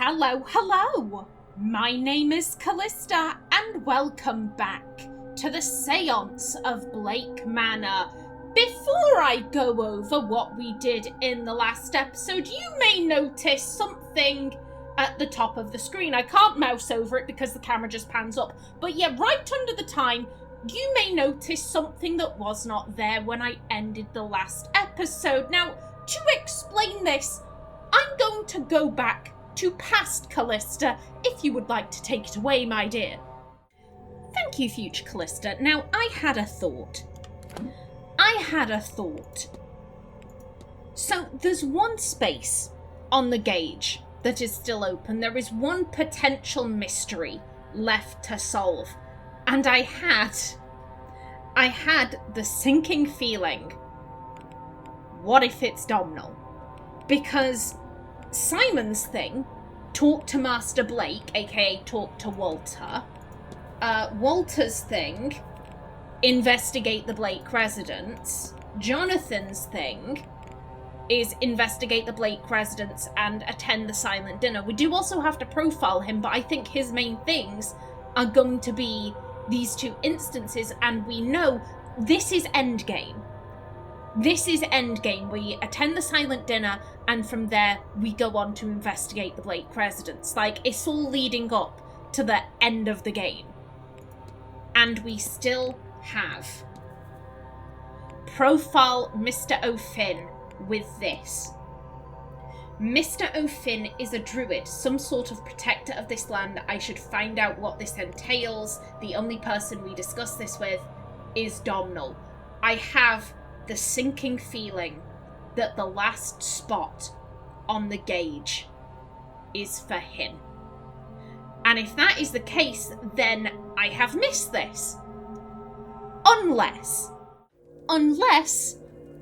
Hello. My name is Callista, and welcome back to the Séance of Blake Manor. Before I go over what we did in the last episode, you may notice something at the top of the screen. I can't mouse over it because the camera just pans up. But yeah, right under the time, you may notice something that was not there when I ended the last episode. Now, to explain this, I'm going to go back to past Callista, if you would like to take it away, my dear. Thank you, future Callista. Now, I had a thought. So, there's one space on the gauge that is still open. There is one potential mystery left to solve. And I had the sinking feeling, what if it's Domhnall? Because Simon's thing, talk to Master Blake, aka talk to Walter. Walter's thing, investigate the Blake residence. Jonathan's thing is investigate the Blake residence and attend the silent dinner. We do also have to profile him, but I think his main things are going to be these two instances, and we know this is endgame. This is endgame. We attend the silent dinner, and from there, we go on to investigate the Blake residence. Like, it's all leading up to the end of the game. And we still have profile Mr. O'Finn with this. Mr. O'Finn is a druid, some sort of protector of this land. I should find out what this entails. The only person we discuss this with is Domhnall. I have the sinking feeling that the last spot on the gauge is for him. And if that is the case, then I have missed this. Unless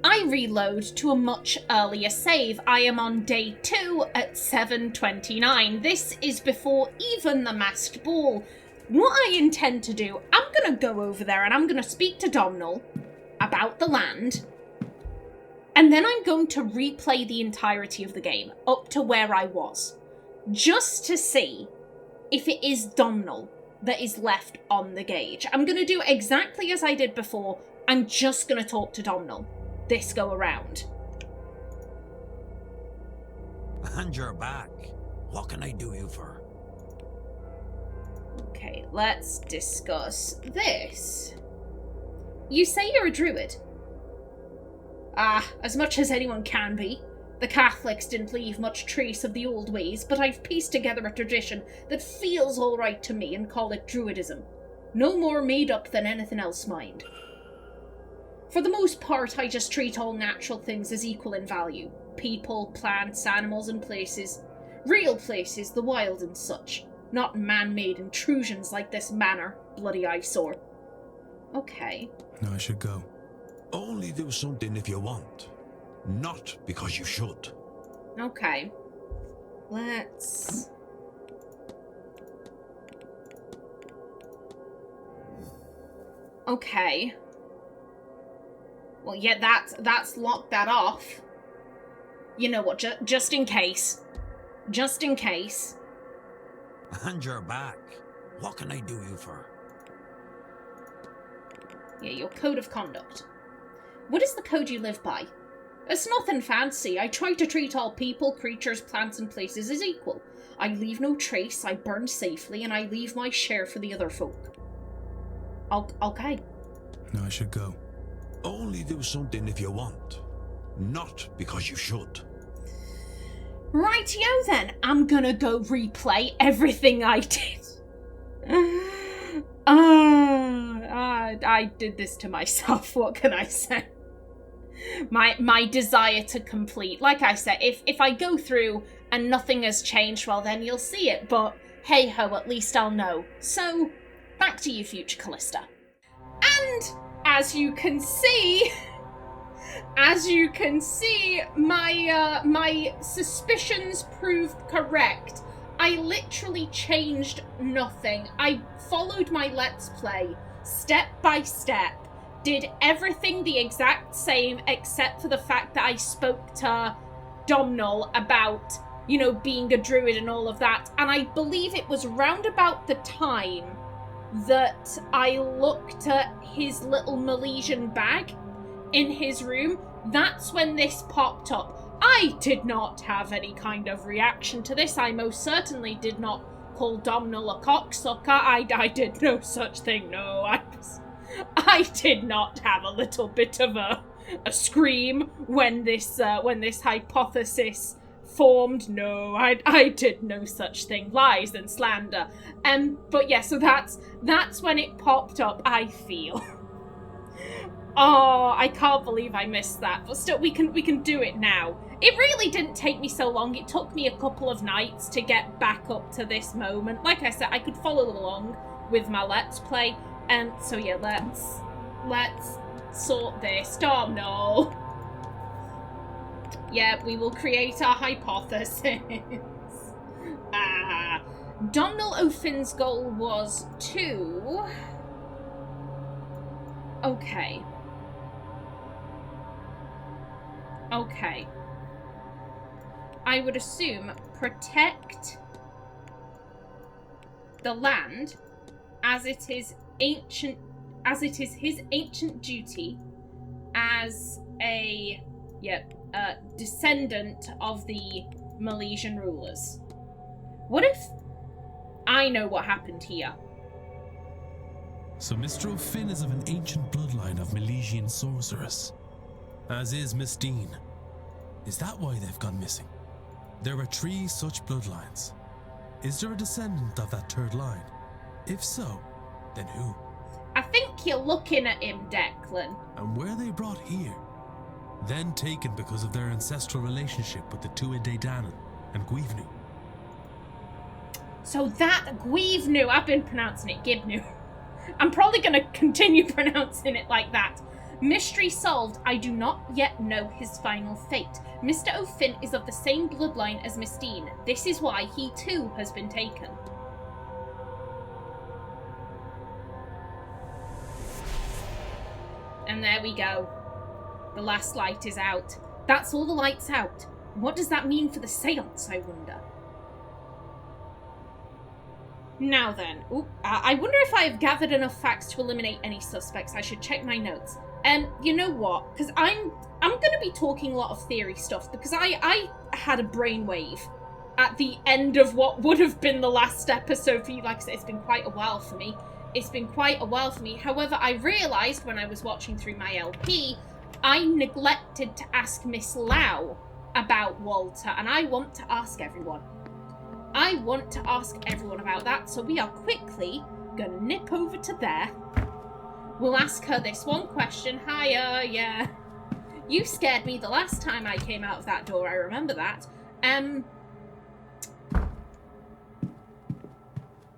I reload to a much earlier save. I am on day 2 at 7:29. This is before even the masked ball. What I intend to do, I'm going to go over there and I'm going to speak to Domhnall about the land. And then I'm going to replay the entirety of the game up to where I was. Just to see if it is Domhnall that is left on the gauge. I'm going to do exactly as I did before. I'm just going to talk to Domhnall this go around. And you're back. What can I do you for? Okay, let's discuss this. You say you're a druid. As much as anyone can be. The Catholics didn't leave much trace of the old ways, but I've pieced together a tradition that feels alright to me and call it druidism. No more made up than anything else, mind. For the most part, I just treat all natural things as equal in value. People, plants, animals, and places. Real places, the wild and such. Not man-made intrusions like this manor, bloody eyesore. Okay. No, I should go. Only do something if you want. Not because you should. Okay. Let's... Okay. Well, yeah, that's locked that off. You know what, just in case. Just in case. And you're back. What can I do you for? Yeah, your code of conduct. What is the code you live by? It's nothing fancy. I try to treat all people, creatures, plants, and places as equal. I leave no trace, I burn safely, and I leave my share for the other folk. Okay. No, I should go. Only do something if you want. Not because you should. Rightio then, I'm gonna go replay everything I did. I did this to myself, what can I say? My desire to complete. Like I said, if I go through and nothing has changed, well then you'll see it, but hey ho, at least I'll know. So, back to you, future Callista. And as you can see, my suspicions proved correct. I literally changed nothing. I followed my Let's Play step by step, did everything the exact same except for the fact that I spoke to Domhnall about you know, being a druid and all of that. And I believe it was round about the time that I looked at his little Milesian bag in his room. That's when this popped up. I did not have any kind of reaction to this. I most certainly did not call Domhnall a cocksucker. I did no such thing. No, I did not have a little bit of a scream when this hypothesis formed. No, I did no such thing. Lies and slander. But yeah, so that's when it popped up, I feel. Oh, I can't believe I missed that. But still, we can do it now. It really didn't take me so long. It took me a couple of nights to get back up to this moment. Like I said, I could follow along with my Let's Play. So yeah, let's sort this. Domhnall. Yeah, we will create our hypothesis. Domhnall O'Finn's goal was to... Okay. I would assume protect the land as it is his ancient duty as a descendant of the Milesian rulers. What if I know what happened here? So Mr. O'Finn is of an ancient bloodline of Milesian sorceress, as is Miss Dean. Is that why they've gone missing? There are 3 such bloodlines. Is there a descendant of that third line? If so, then who? I think you're looking at him, Declan. And were they brought here? Then taken because of their ancestral relationship with the Tuatha Dé Danann and Gwyvnu. So that Gwyvnu, I've been pronouncing it Gibnu. I'm probably going to continue pronouncing it like that. Mystery solved. I do not yet know his final fate. Mr. O'Finn is of the same bloodline as Miss Dean. This is why he too has been taken. And there we go. The last light is out. That's all the lights out. What does that mean for the seance, I wonder? Now then, I wonder if I have gathered enough facts to eliminate any suspects. I should check my notes. You know what? Because I'm going to be talking a lot of theory stuff, because I had a brainwave at the end of what would have been the last episode for you. Like I said, it's been quite a while for me. However, I realised when I was watching through my LP, I neglected to ask Miss Lau about Walter, and I want to ask everyone. About that, so we are quickly gonna nip over to there. We'll ask her this one question. Hiya, yeah. You scared me the last time I came out of that door, I remember that.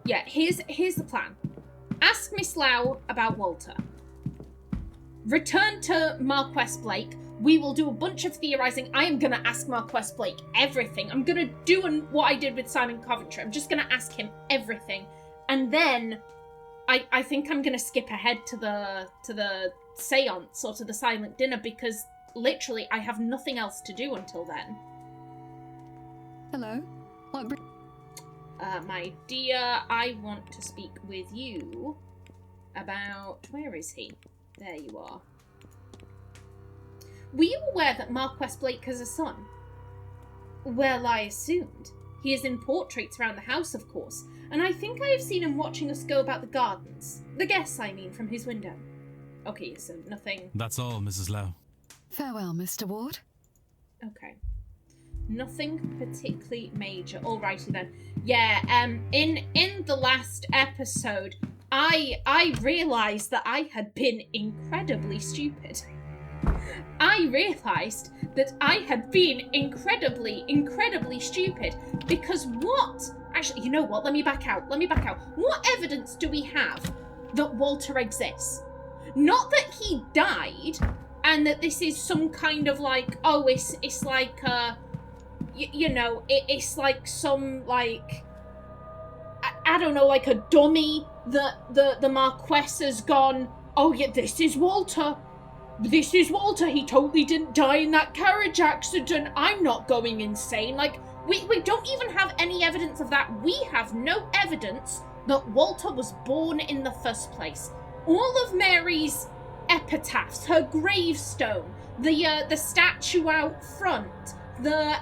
Yeah, here's the plan. Ask Miss Lau about Walter. Return to Marquess Blake. We will do a bunch of theorising. I am going to ask Marquess Blake everything. I'm going to do what I did with Simon Coventry. I'm just going to ask him everything. And then I think I'm going to skip ahead to the seance or to the silent dinner, because literally I have nothing else to do until then. Hello? My dear, I want to speak with you about... Where is he? There you are. Were you aware that Marquess Blake has a son? Well, I assumed. He is in portraits around the house, of course, and I think I have seen him watching us go about the gardens. The guests, I mean, from his window. Okay, so nothing... That's all, Mrs. Lau. Farewell, Mr. Ward. Okay. Nothing particularly major. Alrighty then. Yeah, in the last episode, I realised that I had been incredibly stupid. I realised that I had been incredibly stupid, because what... Actually, you know what? Let me back out. What evidence do we have that Walter exists? Not that he died, and that this is some kind of like, oh, it's like, you know, it's like some, like, I don't know, like a dummy that the Marquess has gone, oh yeah, this is Walter. He totally didn't die in that carriage accident. I'm not going insane. Like, We don't even have any evidence of that. We have no evidence that Walter was born in the first place. All of Mary's epitaphs, her gravestone, the statue out front, the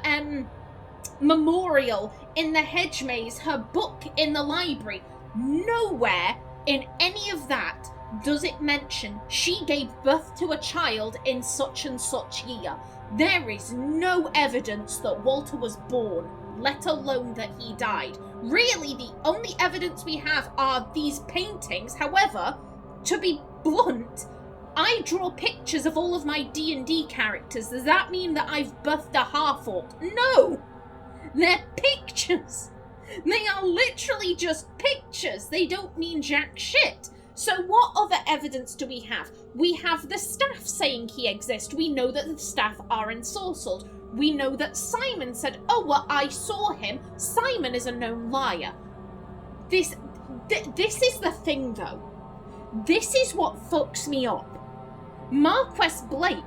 memorial in the hedge maze, her book in the library, nowhere in any of that does it mention she gave birth to a child in such and such year. There is no evidence that Walter was born, let alone that he died. Really, the only evidence we have are these paintings. However, to be blunt, I draw pictures of all of my D&D characters. Does that mean that I've birthed a half-orc? No! They're pictures! They are literally just pictures. They don't mean jack shit. So what other evidence do we have? We have the staff saying he exists. We know that the staff are ensorcelled. We know that Simon said, oh, well, I saw him. Simon is a known liar. This is the thing, though. This is what fucks me up. Marquess Blake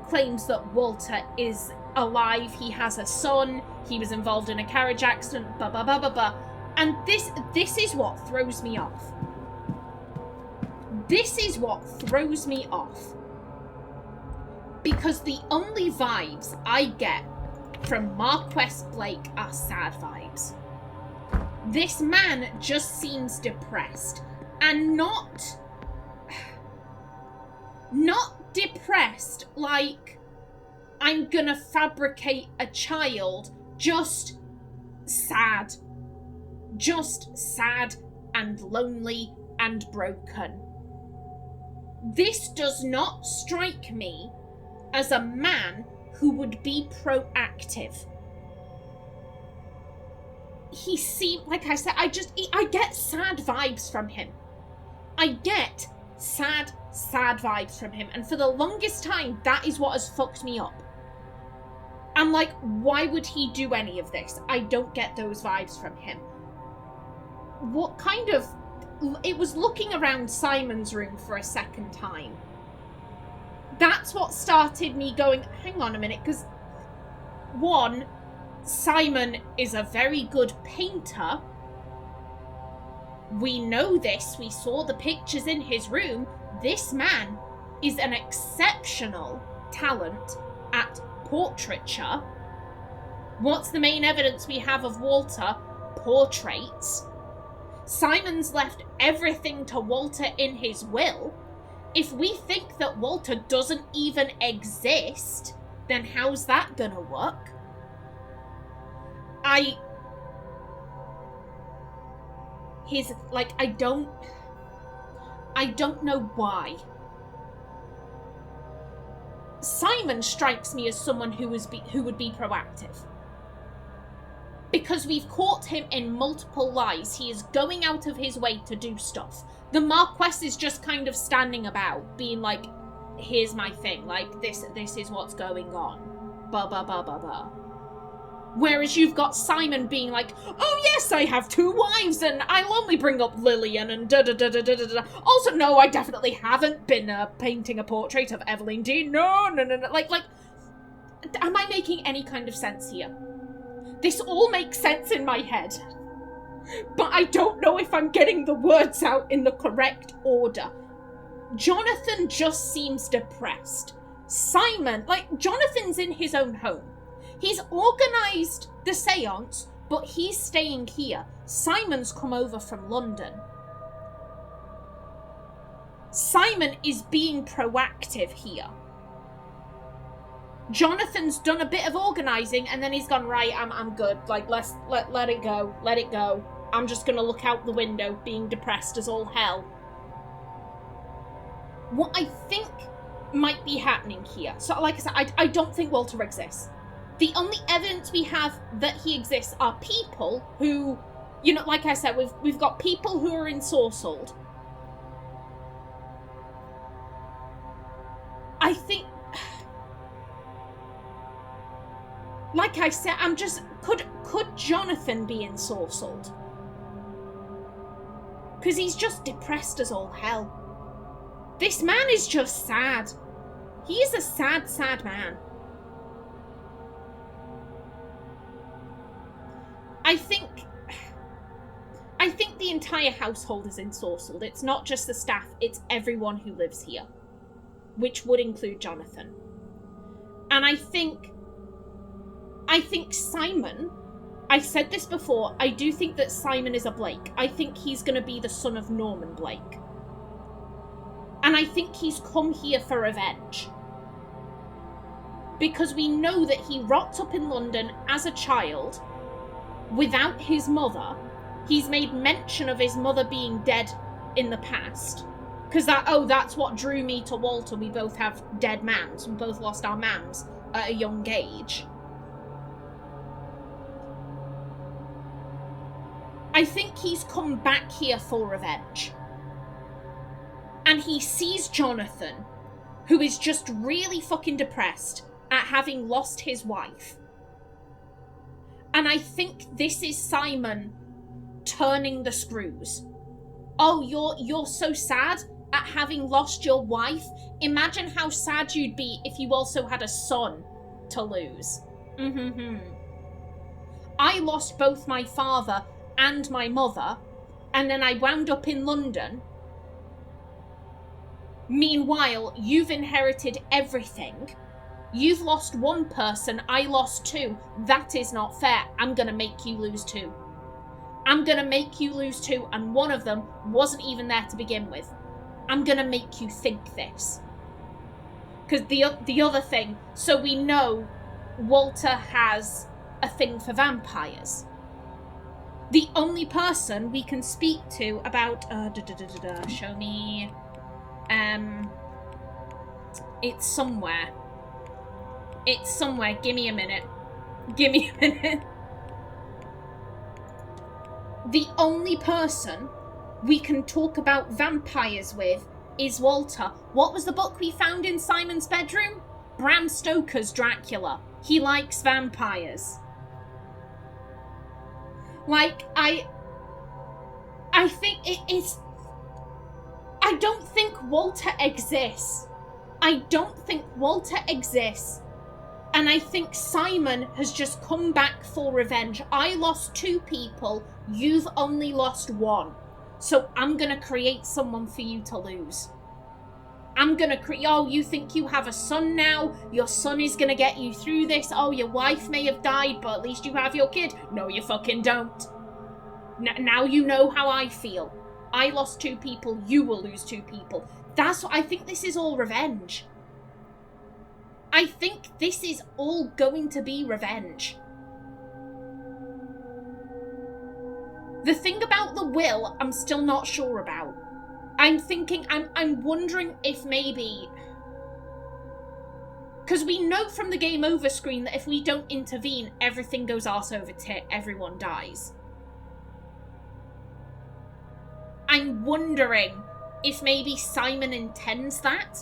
claims that Walter is alive. He has a son. He was involved in a carriage accident. Blah, blah, blah, blah, blah. And this is what throws me off. This is what throws me off. Because the only vibes I get from Marquess Blake are sad vibes. This man just seems depressed. And not depressed like I'm gonna fabricate a child, just sad. Just sad and lonely and broken. This does not strike me as a man who would be proactive. He seemed, like I said, I get sad vibes from him. I get sad vibes from him. And for the longest time, that is what has fucked me up. I'm like, why would he do any of this? I don't get those vibes from him. What kind of... It was looking around Simon's room for a second time. That's what started me going, hang on a minute, because... One, Simon is a very good painter. We know this. We saw the pictures in his room. This man is an exceptional talent at portraiture. What's the main evidence we have of Walter? Portraits. Simon's left everything to Walter in his will. If we think that Walter doesn't even exist, then how's that gonna work? I don't know why. Simon strikes me as someone who would be proactive. Because we've caught him in multiple lies. He is going out of his way to do stuff. The Marquess is just kind of standing about, being like, here's my thing, like, this is what's going on. Blah, blah, blah, blah, blah. Whereas you've got Simon being like, oh yes, I have 2 wives, and I'll only bring up Lillian, and da-da-da-da-da-da-da. Also, no, I definitely haven't been painting a portrait of Evelyn Dean. No. Like, am I making any kind of sense here? This all makes sense in my head. But I don't know if I'm getting the words out in the correct order. Jonathan just seems depressed. Simon, Jonathan's in his own home. He's organised the séance, but he's staying here. Simon's come over from London. Simon is being proactive here. Jonathan's done a bit of organising, and then he's gone, right, I'm good. Like, let it go. I'm just gonna look out the window, being depressed as all hell. What I think might be happening here, so like I said, I don't think Walter exists. The only evidence we have that he exists are people who, you know, like I said, we've got people who are ensorcelled. I think, like I said, could Jonathan be ensorcelled? Because he's just depressed as all hell. This man is just sad. He is a sad, sad man. I think the entire household is ensorcelled. It's not just the staff, it's everyone who lives here, which would include Jonathan. And I think Simon, I've said this before, I do think that Simon is a Blake. I think he's going to be the son of Norman Blake. And I think he's come here for revenge. Because we know that he rocked up in London as a child without his mother. He's made mention of his mother being dead in the past. Because that's what drew me to Walter. We both have dead mams. We both lost our mams at a young age. I think he's come back here for revenge. And he sees Jonathan, who is just really fucking depressed at having lost his wife. And I think this is Simon turning the screws. Oh, you're so sad at having lost your wife? Imagine how sad you'd be if you also had a son to lose. I lost both my father and my mother, and then I wound up in London. Meanwhile, you've inherited everything. You've lost one person, I lost two. That is not fair. I'm gonna make you lose two. I'm gonna make you lose two, and one of them wasn't even there to begin with. I'm gonna make you think this. Because the other thing, so we know Walter has a thing for vampires. The only person we can speak to about show me. It's somewhere. It's somewhere. Give me a minute. The only person we can talk about vampires with is Walter. What was the book we found in Simon's bedroom? Bram Stoker's Dracula. He likes vampires. Like, I think it is... I don't think Walter exists. And I think Simon has just come back for revenge. I lost two people, you've only lost one. So I'm gonna create someone for you to lose. I'm gonna create... Oh, you think you have a son now? Your son is gonna get you through this. Oh, your wife may have died, but at least you have your kid. No, you fucking don't. Now you know how I feel. I lost two people, you will lose two people. That's what I think. This is all revenge. I think this is all going to be revenge. The thing about the will, I'm still not sure about. I'm wondering if maybe... Because we know from the game over screen that if we don't intervene, everything goes arse over tit, everyone dies. I'm wondering if maybe Simon intends that.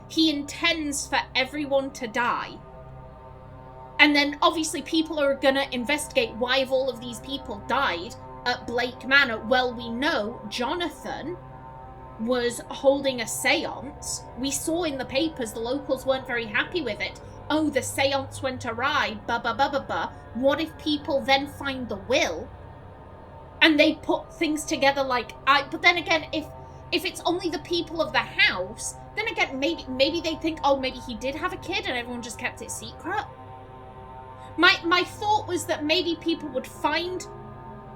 He intends for everyone to die. And then obviously people are gonna investigate why have all of these people died at Blake Manor. Well, we know Jonathan was holding a seance. We saw in the papers the locals weren't very happy with it. Oh, the seance went awry, What if people then find the will and they put things together like... But then again, if it's only the people of the house, then again, maybe they think, oh, maybe he did have a kid and everyone just kept it secret. My thought was that maybe people would find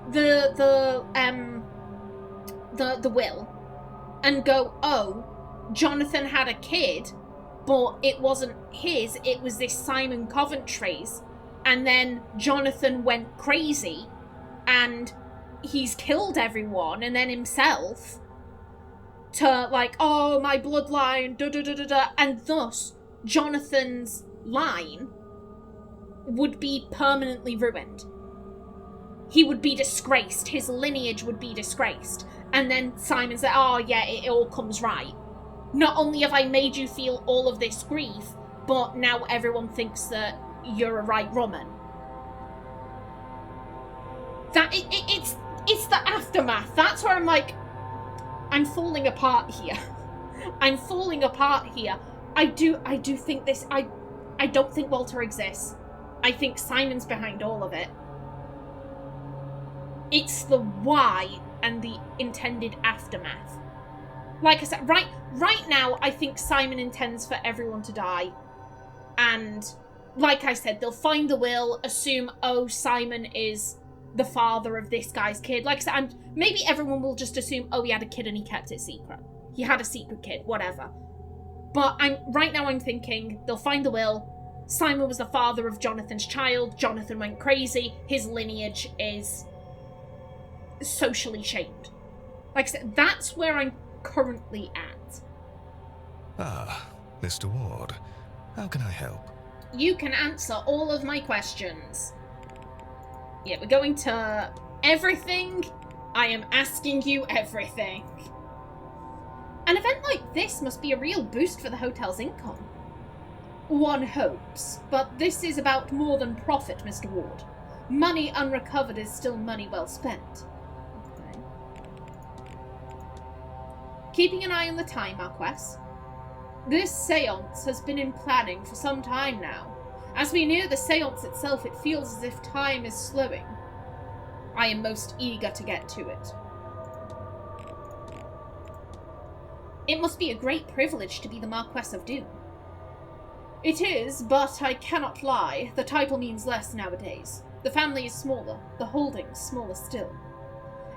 the will and go, oh, Jonathan had a kid, but it wasn't his, it was this Simon Coventry's, and then Jonathan went crazy and he's killed everyone and then himself to like, oh, my bloodline, and thus Jonathan's line would be permanently ruined. He would be disgraced. His lineage would be disgraced. And then Simon said, oh yeah, it all comes right. Not only have I made you feel all of this grief, but now everyone thinks that you're a right woman. That it's the aftermath. That's where I'm like, I'm falling apart here. I'm falling apart here. I do think this, I don't think Walter exists. I think Simon's behind all of it. It's the why and the intended aftermath. Like I said, right now, I think Simon intends for everyone to die. And, like I said, they'll find the will, assume, oh, Simon is the father of this guy's kid. Like I said, maybe everyone will just assume, oh, he had a kid and he kept it secret. He had a secret kid, whatever. But right now I'm thinking, they'll find the will. Simon was the father of Jonathan's child. Jonathan went crazy. His lineage is socially shamed. Like I said, that's where I'm currently at. Ah, Mr. Ward. How can I help? You can answer all of my questions. Yeah, we're going to everything. I am asking you everything. An event like this must be a real boost for the hotel's income. One hopes, but this is about more than profit, Mr. Ward. Money unrecovered is still money well spent. Okay. Keeping an eye on the time, Marquess. This séance has been in planning for some time now. As we near the séance itself, it feels as if time is slowing. I am most eager to get to it. It must be a great privilege to be the Marquess of Doom. It is, but I cannot lie. The title means less nowadays. The family is smaller, the holdings smaller still.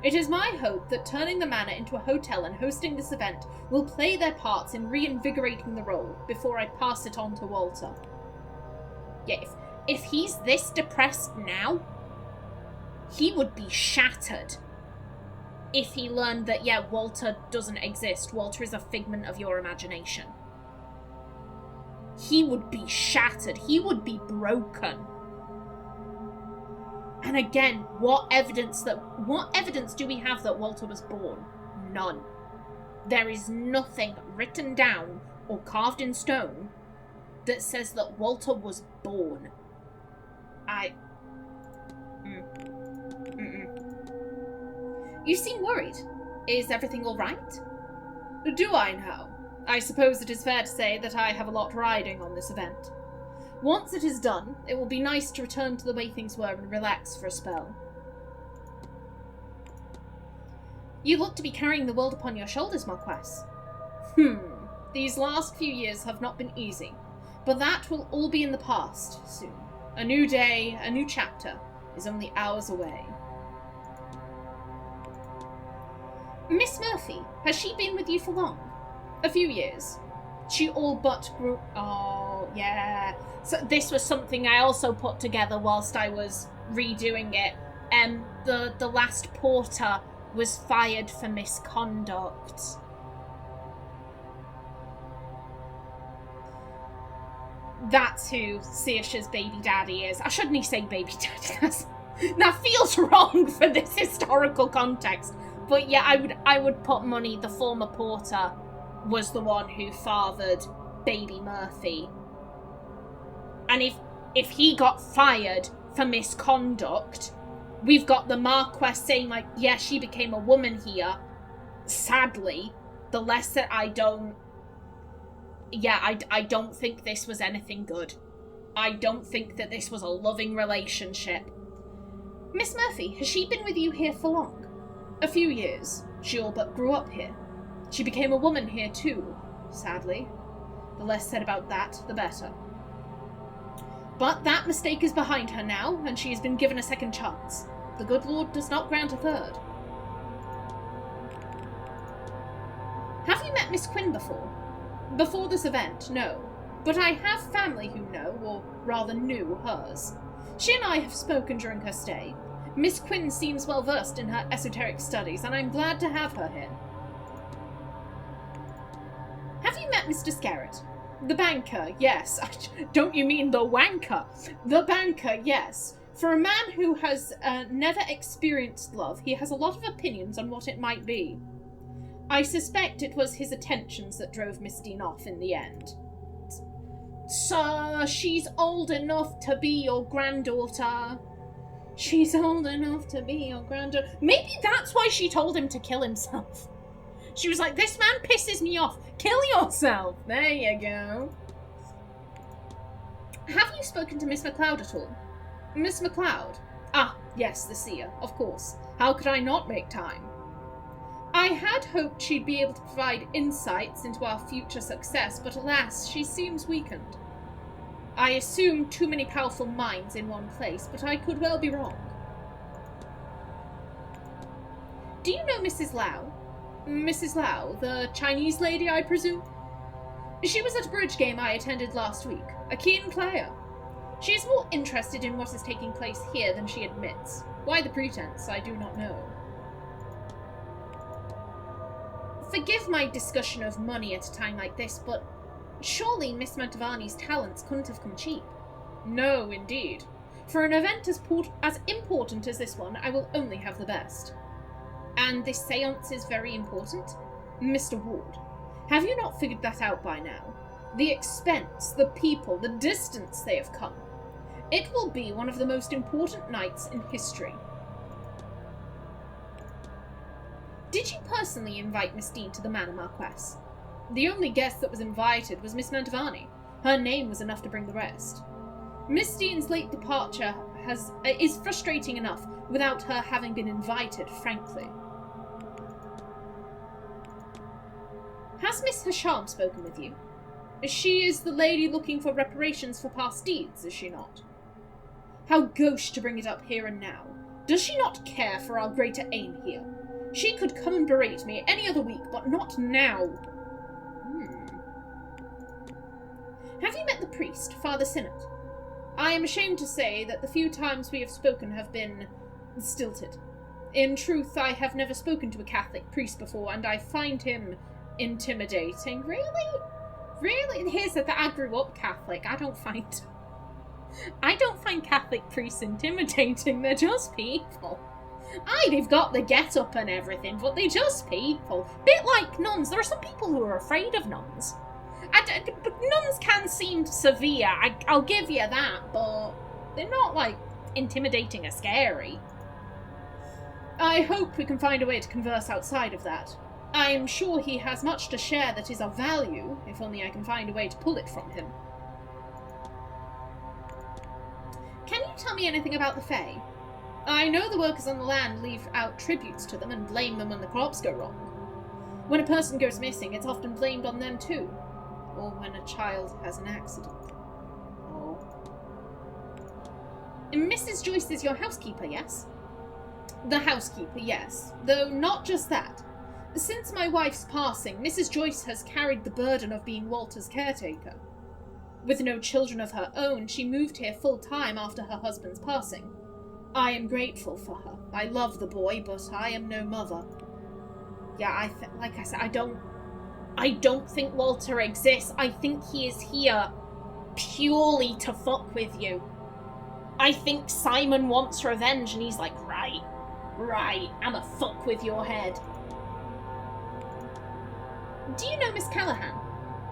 It is my hope that turning the manor into a hotel and hosting this event will play their parts in reinvigorating the role before I pass it on to Walter. Yeah, if he's this depressed now, he would be shattered if he learned that, yeah, Walter doesn't exist. Walter is a figment of your imagination. He would be shattered. He would be broken. And again, what evidence do we have that Walter was born? None. There is nothing written down or carved in stone that says that Walter was born. You seem worried. Is everything all right? Do I now? I suppose it is fair to say that I have a lot riding on this event. Once it is done, it will be nice to return to the way things were and relax for a spell. You look to be carrying the world upon your shoulders, Marquess. These last few years have not been easy, but that will all be in the past soon. A new day, a new chapter, is only hours away. Miss Murphy, has she been with you for long? A few years. She all but grew... Oh, yeah. So this was something I also put together whilst I was redoing it. The last porter was fired for misconduct. That's who Saoirse's baby daddy is. I shouldn't say baby daddy. That feels wrong for this historical context. But yeah, I would put money the former porter was the one who fathered baby Murphy. And if he got fired for misconduct, we've got the Marquess saying, like, yeah, she became a woman here. Sadly, the less that I don't think this was anything good. I don't think that this was a loving relationship. Miss Murphy, has she been with you here for long? A few years. She all but grew up here. She became a woman here too, sadly. The less said about that, the better. But that mistake is behind her now, and she has been given a second chance. The good Lord does not grant a third. Have you met Miss Quinn before? Before this event, no. But I have family who know, or rather knew, hers. She and I have spoken during her stay. Miss Quinn seems well versed in her esoteric studies, and I'm glad to have her here. Have you met Mr. Scarrett? The banker, yes. Don't you mean the wanker? The banker, yes. For a man who has never experienced love, he has a lot of opinions on what it might be. I suspect it was his attentions that drove Miss Dean off in the end. Sir, she's old enough to be your granddaughter. She's old enough to be your granddaughter. Maybe that's why she told him to kill himself. She was like, this man pisses me off. Kill yourself. There you go. Have you spoken to Miss MacLeod at all? Miss MacLeod? Ah, Yes, the seer, of course. How could I not make time? I had hoped she'd be able to provide insights into our future success, but alas, she seems weakened. I assume too many powerful minds in one place, but I could well be wrong. Do you know Mrs. Lau? Mrs. Lau, the Chinese lady, I presume? She was at a bridge game I attended last week. A keen player. She is more interested in what is taking place here than she admits. Why the pretense, I do not know. Forgive my discussion of money at a time like this, but surely Miss Mantovani's talents couldn't have come cheap. No, indeed. For an event as important as this one, I will only have the best. And this seance is very important? Mr. Ward, have you not figured that out by now? The expense, the people, the distance they have come. It will be one of the most important nights in history. Did you personally invite Miss Dean to the Manor, Marquess? The only guest that was invited was Miss Mantovani. Her name was enough to bring the rest. Miss Dean's late departure is frustrating enough without her having been invited, frankly. Has Miss Hasham spoken with you? She is the lady looking for reparations for past deeds, is she not? How gauche to bring it up here and now. Does she not care for our greater aim here? She could come and berate me any other week, but not now. Have you met the priest, Father Sinnott? I am ashamed to say that the few times we have spoken have been stilted. In truth, I have never spoken to a Catholic priest before, and I find him intimidating. Really? Really? Here's that I grew up Catholic. I don't find Catholic priests intimidating. They're just people. Aye, they've got the get-up and everything, but they're just people. Bit like nuns. There are some people who are afraid of nuns. But nuns can seem severe, I'll give you that, but they're not, like, intimidating or scary. I hope we can find a way to converse outside of that. I am sure he has much to share that is of value, if only I can find a way to pull it from him. Can you tell me anything about the Fae? I know the workers on the land leave out tributes to them and blame them when the crops go wrong. When a person goes missing, it's often blamed on them too. Or when a child has an accident. Oh. Mrs. Joyce is your housekeeper, yes? The housekeeper, yes. Though not just that. Since my wife's passing, Mrs. Joyce has carried the burden of being Walter's caretaker. With no children of her own, she moved here full-time after her husband's passing. I am grateful for her. I love the boy, but I am no mother. Yeah, like I said, I don't think Walter exists. I think he is here purely to fuck with you. I think Simon wants revenge and he's like, right, I'ma fuck with your head. Do you know Miss Callahan?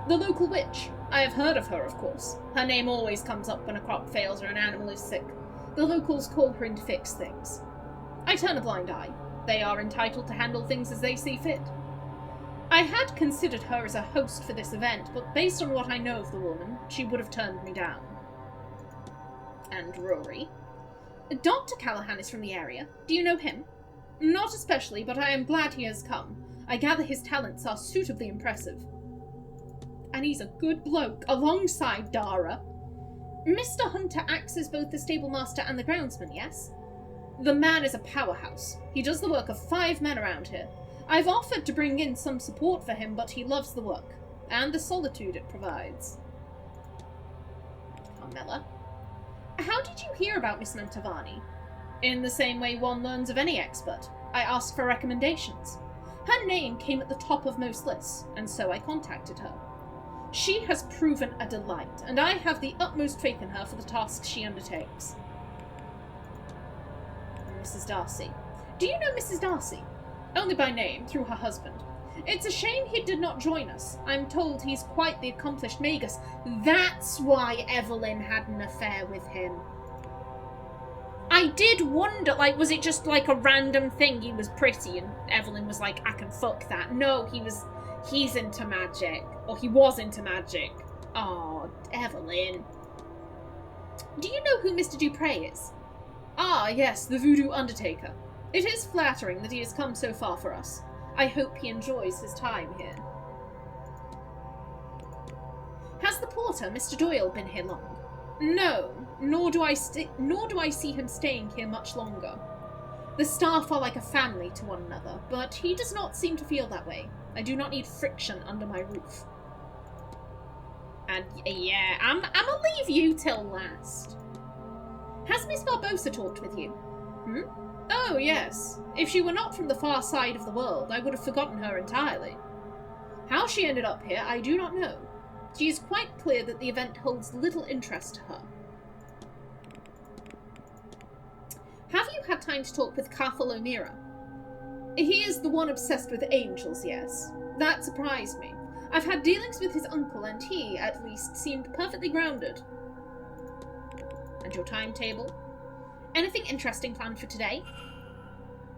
The local witch? I have heard of her, of course. Her name always comes up when a crop fails or an animal is sick. The locals call her in to fix things. I turn a blind eye. They are entitled to handle things as they see fit. I had considered her as a host for this event, but based on what I know of the woman, she would have turned me down. And Rory? Dr. Callahan is from the area. Do you know him? Not especially, but I am glad he has come. I gather his talents are suitably impressive. And he's a good bloke, alongside Dara. Mr. Hunter acts as both the stable master and the groundsman, yes? The man is a powerhouse. He does the work of 5 men around here. I've offered to bring in some support for him, but he loves the work, and the solitude it provides. Carmela? How did you hear about Miss Mantovani? In the same way one learns of any expert. I asked for recommendations. Her name came at the top of most lists, and so I contacted her. She has proven a delight, and I have the utmost faith in her for the tasks she undertakes. Mrs. Darcy. Do you know Mrs. Darcy? Only by name, through her husband. It's a shame he did not join us. I'm told he's quite the accomplished magus. That's why Evelyn had an affair with him. I did wonder, like, was it just like a random thing? He was pretty and Evelyn was like, I can fuck that. No, he's into magic. Or he was into magic. Oh, Evelyn. Do you know who Mr. Dupre is? Ah, yes, the Voodoo Undertaker. It is flattering that he has come so far for us. I hope he enjoys his time here. Has the porter, Mr. Doyle, been here long? No, nor do I see him staying here much longer. The staff are like a family to one another, but he does not seem to feel that way. I do not need friction under my roof. And yeah, I'ma leave you till last. Has Miss Barbosa talked with you? Oh, yes. If she were not from the far side of the world, I would have forgotten her entirely. How she ended up here, I do not know. She is quite clear that the event holds little interest to her. Have you had time to talk with Cathal O'Meara? He is the one obsessed with angels, yes. That surprised me. I've had dealings with his uncle, and he, at least, seemed perfectly grounded. And your timetable? Anything interesting planned for today?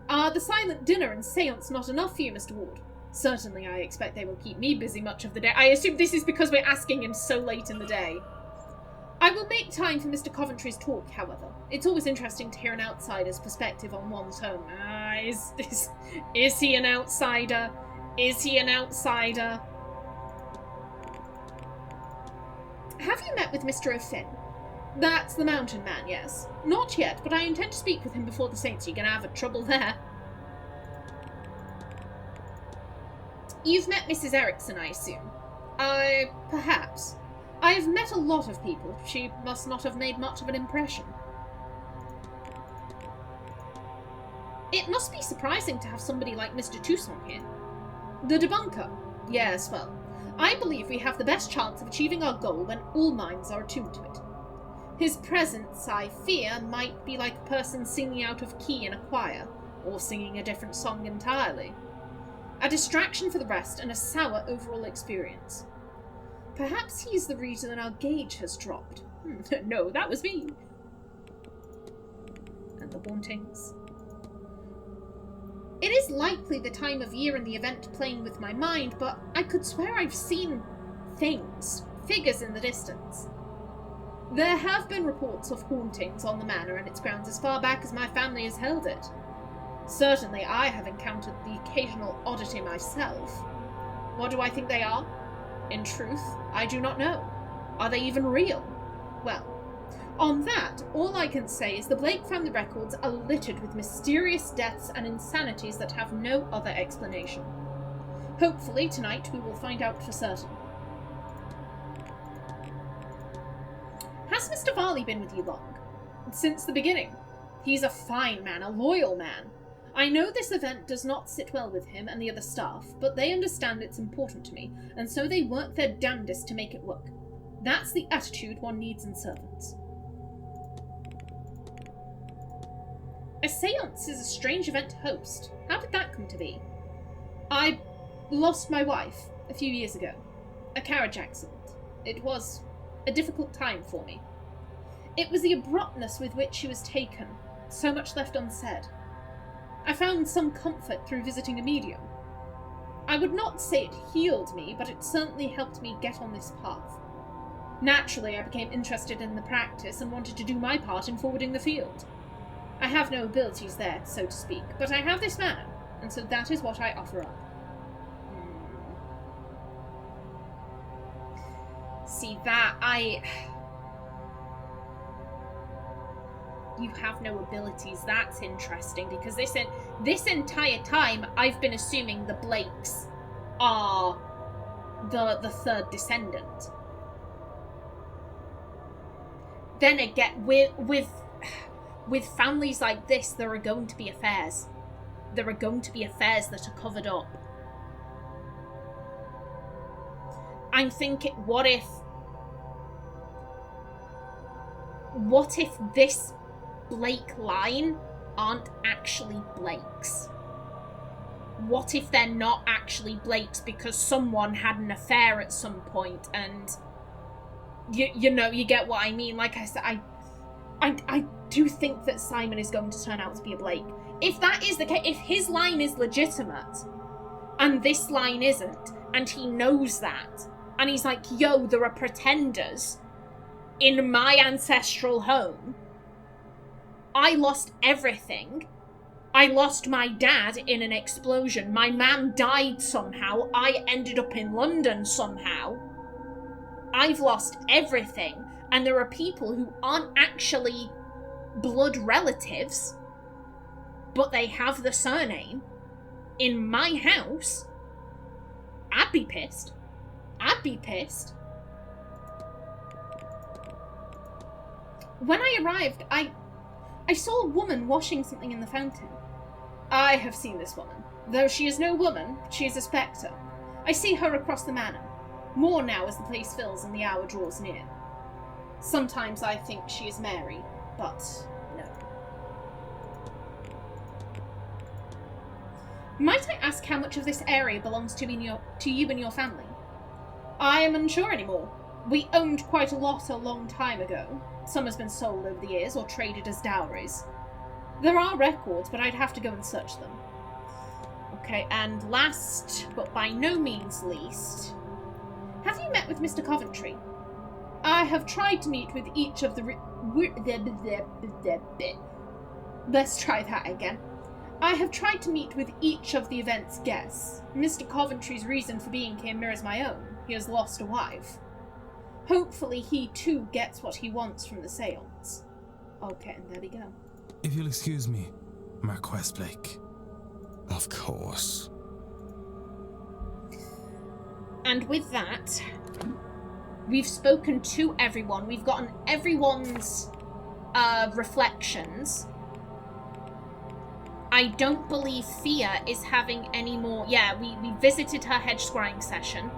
Are the silent dinner and séance not enough for you, Mr. Ward? Certainly, I expect they will keep me busy much of the day. I assume this is because we're asking him so late in the day. I will make time for Mr. Coventry's talk, however. It's always interesting to hear an outsider's perspective on one's home. Is he an outsider? Is he an outsider? Have you met with Mr. O'Finn? That's the mountain man, yes. Not yet, but I intend to speak with him before the Saints. You're gonna have trouble there. You've met Mrs. Erickson, I assume? Perhaps. I have met a lot of people. She must not have made much of an impression. It must be surprising to have somebody like Mr. Toussaint here. The debunker? Yes, well, I believe we have the best chance of achieving our goal when all minds are attuned to it. His presence, I fear, might be like a person singing out of key in a choir, or singing a different song entirely. A distraction for the rest and a sour overall experience. Perhaps he's the reason our gauge has dropped. No, that was me. And the hauntings. It is likely the time of year and the event playing with my mind, but I could swear I've seen things, figures in the distance. There have been reports of hauntings on the manor and its grounds as far back as my family has held it. Certainly I have encountered the occasional oddity myself. What do I think they are? In truth, I do not know. Are they even real? Well, on that, all I can say is the Blake family records are littered with mysterious deaths and insanities that have no other explanation. Hopefully tonight we will find out for certain. Has Mr. Varley been with you long? Since the beginning. He's a fine man, a loyal man. I know this event does not sit well with him and the other staff, but they understand it's important to me, and so they work their damnedest to make it work. That's the attitude one needs in servants. A séance is a strange event to host. How did that come to be? I lost my wife a few years ago. A carriage accident. It was a difficult time for me. It was the abruptness with which she was taken, so much left unsaid. I found some comfort through visiting a medium. I would not say it healed me, but it certainly helped me get on this path. Naturally, I became interested in the practice and wanted to do my part in forwarding the field. I have no abilities there, so to speak, but I have this manner, and so that is what I offer up. See, You have no abilities. That's interesting, because this entire time I've been assuming the Blakes are the third descendant. Then again, with families like this, there are going to be affairs. There are going to be affairs that are covered up. I'm thinking, what if this Blake line aren't actually Blakes? What if they're not actually Blakes because someone had an affair at some point, and you know, you get what I mean? Like I said, I do think that Simon is going to turn out to be a Blake. If that is the case, if his line is legitimate and this line isn't, and he knows that, and he's like, yo, there are pretenders in my ancestral home, I lost everything. I lost my dad in an explosion. My man died somehow. I ended up in London somehow. I've lost everything. And there are people who aren't actually blood relatives, but they have the surname in my house. I'd be pissed. I'd be pissed. When I arrived, I saw a woman washing something in the fountain. I have seen this woman. Though she is no woman, she is a spectre. I see her across the manor. More now as the place fills and the hour draws near. Sometimes I think she is Mary, but no. Might I ask how much of this area belongs to you and your family? I am unsure anymore. We owned quite a lot a long time ago. Some has been sold over the years or traded as dowries. There are records, but I'd have to go and search them. Okay, and last, but by no means least, have you met with Mr. Coventry? I have tried to meet with each of the Let's try that again. I have tried to meet with each of the event's guests. Mr. Coventry's reason for being here mirrors my own. He has lost a wife. Hopefully he too gets what he wants from the seance. Okay, and there we go. If you'll excuse me, Marquess Blake. Of course. And with that, we've spoken to everyone. We've gotten everyone's reflections. I don't believe Thea is having any more... Yeah, we visited her hedge scrying session.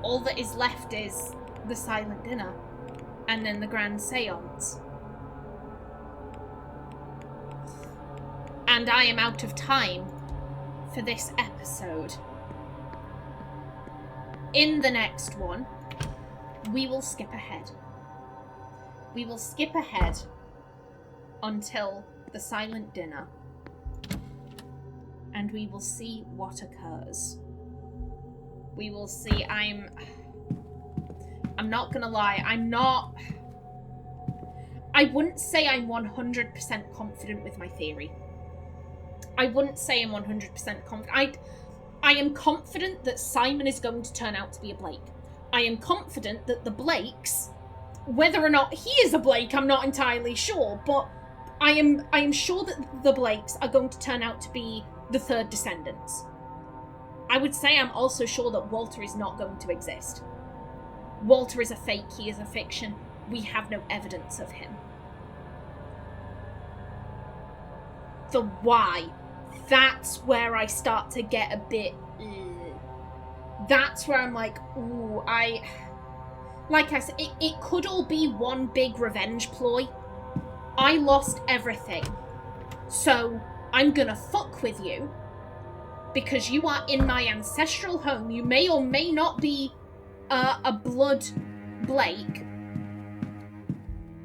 All that is left is the silent dinner. And then the grand seance. And I am out of time for this episode. In the next one, we will skip ahead. We will skip ahead until the silent dinner. And we will see what occurs. We will see. I'm not gonna lie, I wouldn't say I'm 100% confident with my theory. I wouldn't say I'm 100% confident. I am confident that Simon is going to turn out to be a Blake. I am confident that the Blakes, whether or not he is a Blake, I'm not entirely sure, but I am sure that the Blakes are going to turn out to be the third descendants. I would say I'm also sure that Walter is not going to exist. Walter is a fake, he is a fiction. We have no evidence of him. The why. That's where I start to get a bit... That's where I'm like, ooh, like I said, it could all be one big revenge ploy. I lost everything. So, I'm gonna fuck with you. Because you are in my ancestral home. You may or may not be a blood Blake.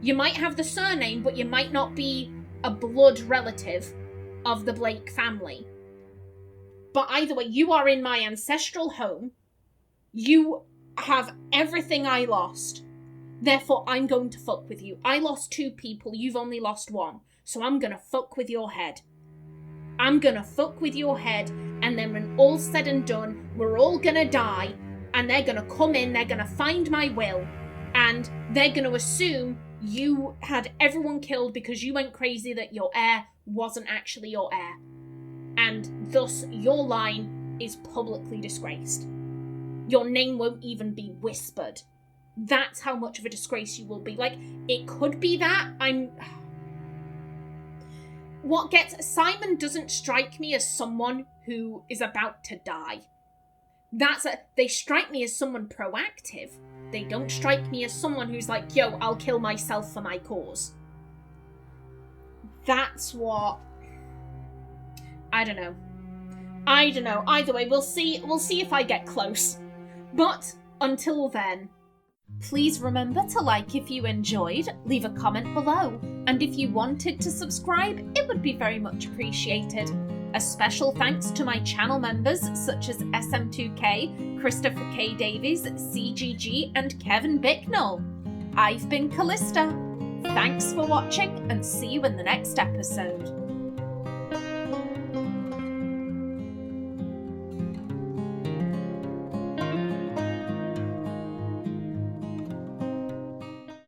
You might have the surname, but you might not be a blood relative of the Blake family. But either way, you are in my ancestral home. You have everything I lost. Therefore, I'm going to fuck with you. I lost 2 people, you've only lost 1. So I'm gonna fuck with your head. I'm gonna fuck with your head, and then when all's said and done, we're all gonna die, and they're gonna come in, they're gonna find my will, and they're gonna assume you had everyone killed because you went crazy that your heir wasn't actually your heir. And thus, your line is publicly disgraced. Your name won't even be whispered. That's how much of a disgrace you will be. Like, it could be that. Simon doesn't strike me as someone who is about to die. They strike me as someone proactive. They don't strike me as someone who's like, yo, I'll kill myself for my cause. That's what... I don't know. Either way, we'll see if I get close. But until then, please remember to like if you enjoyed, leave a comment below, and if you wanted to subscribe, it would be very much appreciated. A special thanks to my channel members such as SM2K, Christopher K. Davies, CGG, and Kevin Bicknell. I've been Callista. Thanks for watching and see you in the next episode.